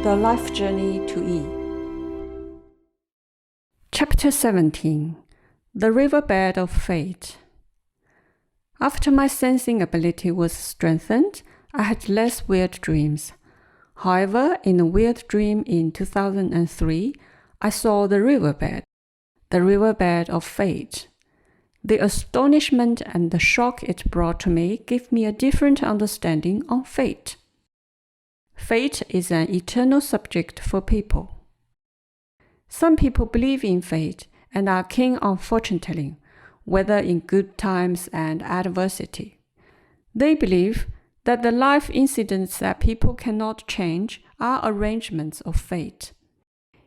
The Life Journey to Yi. Chapter 17. The Riverbed of Fate. After my sensing ability was strengthened, I had less weird dreams. However, in a weird dream in 2003, I saw the riverbed of fate. The astonishment and the shock it brought to me gave me a different understanding on fate. Fate is an eternal subject for people. Some people believe in fate and are keen on fortune-telling, whether in good times and adversity. They believe that the life incidents that people cannot change are arrangements of fate.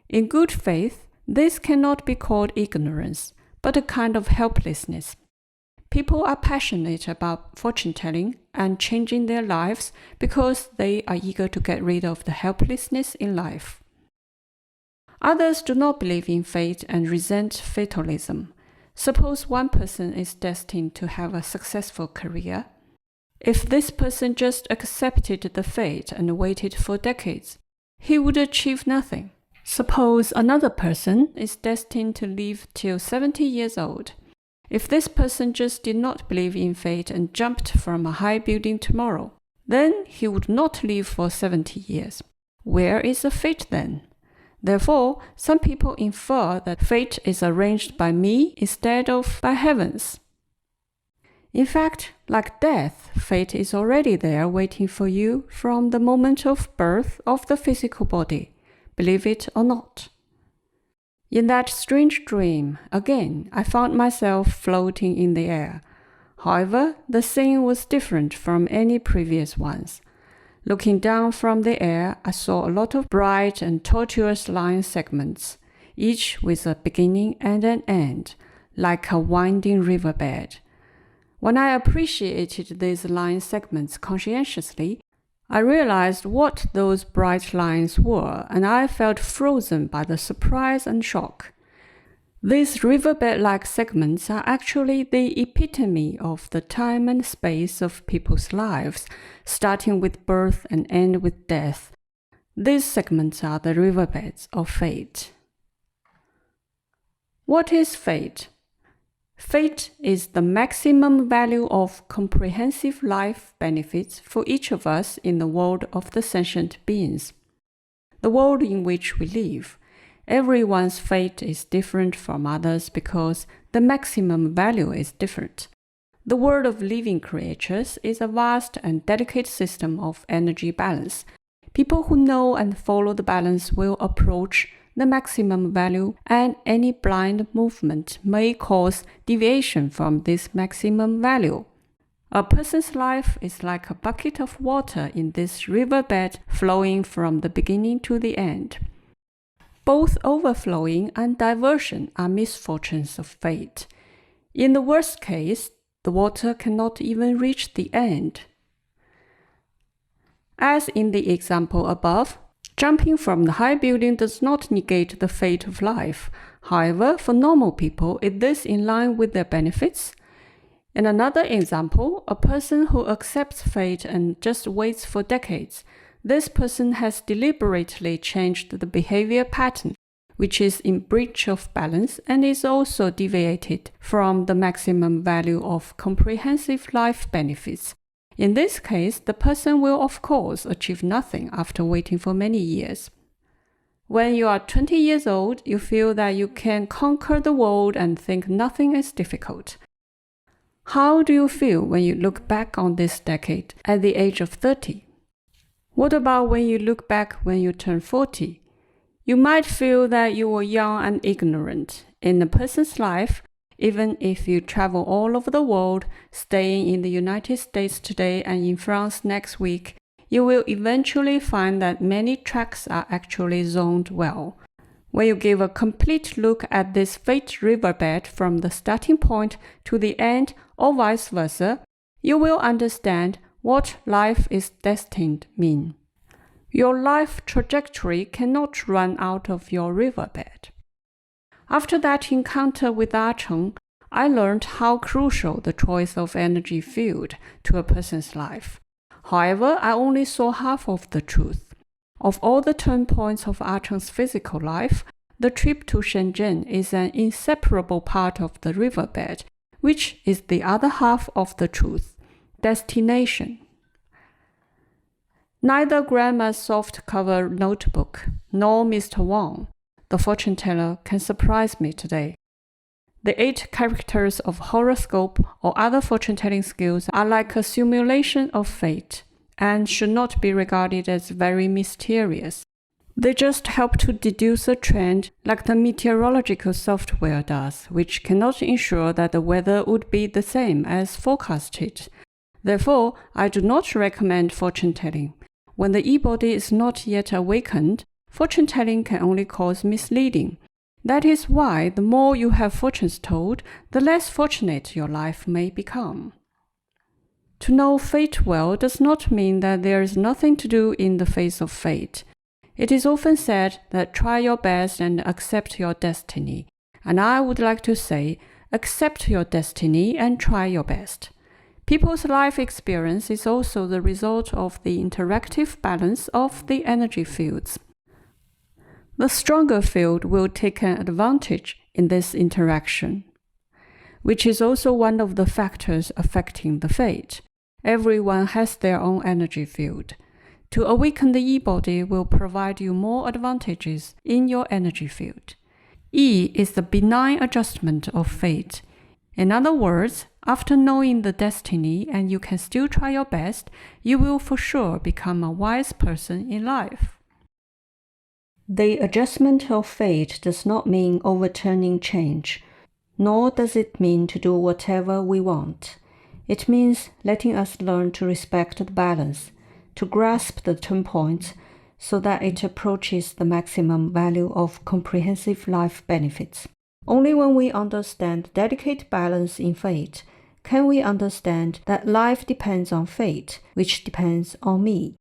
In good faith, this cannot be called ignorance, but a kind of helplessness. People are passionate about fortune-telling and changing their lives because they are eager to get rid of the helplessness in life. Others do not believe in fate and resent fatalism. Suppose one person is destined to have a successful career. If this person just accepted the fate and waited for decades, he would achieve nothing. Suppose another person is destined to live till 70 years old. If this person just did not believe in fate and jumped from a high building tomorrow, then he would not live for 70 years. Where is the fate then? Therefore, some people infer that fate is arranged by me instead of by heavens. In fact, like death, fate is already there waiting for you from the moment of birth of the physical body, believe it or not. In that strange dream, again, I found myself floating in the air. However, the scene was different from any previous ones. Looking down from the air, I saw a lot of bright and tortuous line segments, each with a beginning and an end, like a winding riverbed. When I appreciated these line segments conscientiously, I realized what those bright lines were, and I felt frozen by the surprise and shock. These riverbed-like segments are actually the epitome of the time and space of people's lives, starting with birth and end with death. These segments are the riverbeds of fate. What is fate? Fate is the maximum value of comprehensive life benefits for each of us in the world of the sentient beings. The world in which we live. Everyone's fate is different from others because the maximum value is different. The world of living creatures is a vast and delicate system of energy balance. People who know and follow the balance will approach the maximum value, and any blind movement may cause deviation from this maximum value. A person's life is like a bucket of water in this riverbed flowing from the beginning to the end. Both overflowing and diversion are misfortunes of fate. In the worst case, the water cannot even reach the end. As in the example above, jumping from the high building does not negate the fate of life. However, for normal people, it is in line with their benefits. In another example, a person who accepts fate and just waits for decades, this person has deliberately changed the behavior pattern, which is in breach of balance and is also deviated from the maximum value of comprehensive life benefits. In this case, the person will of course achieve nothing after waiting for many years. When you are 20 years old, you feel that you can conquer the world and think nothing is difficult. How do you feel when you look back on this decade at the age of 30? What about when you look back when you turn 40? You might feel that you were young and ignorant. In a person's life, even if you travel all over the world, staying in the United States today and in France next week, you will eventually find that many tracks are actually zoned well. When you give a complete look at this fate riverbed from the starting point to the end or vice versa, you will understand what life is destined mean. Your life trajectory cannot run out of your riverbed. After that encounter with Cheng, I learned how crucial the choice of energy field to a person's life. However, I only saw half of the truth. Of all the turn points of Archon's physical life, the trip to Shenzhen is an inseparable part of the riverbed, which is the other half of the truth, destination. Neither Grandma's soft-cover notebook nor Mr. Wang, the fortune teller, can surprise me today. The 8 characters of horoscope or other fortune-telling skills are like a simulation of fate and should not be regarded as very mysterious. They just help to deduce a trend like the meteorological software does, which cannot ensure that the weather would be the same as forecasted. Therefore, I do not recommend fortune-telling. When the e-body is not yet awakened, fortune-telling can only cause misleading. That is why the more you have fortunes told, the less fortunate your life may become. To know fate well does not mean that there is nothing to do in the face of fate. It is often said that try your best and accept your destiny, and I would like to say, accept your destiny and try your best. People's life experience is also the result of the interactive balance of the energy fields. The stronger field will take an advantage in this interaction, which is also one of the factors affecting the fate. Everyone has their own energy field. To awaken the E-body will provide you more advantages in your energy field. E is the benign adjustment of fate. In other words, after knowing the destiny and you can still try your best, you will for sure become a wise person in life. The adjustment of fate does not mean overturning change, nor does it mean to do whatever we want. It means letting us learn to respect the balance, to grasp the turn points so that it approaches the maximum value of comprehensive life benefits. Only when we understand delicate balance in fate can we understand that life depends on fate, which depends on me.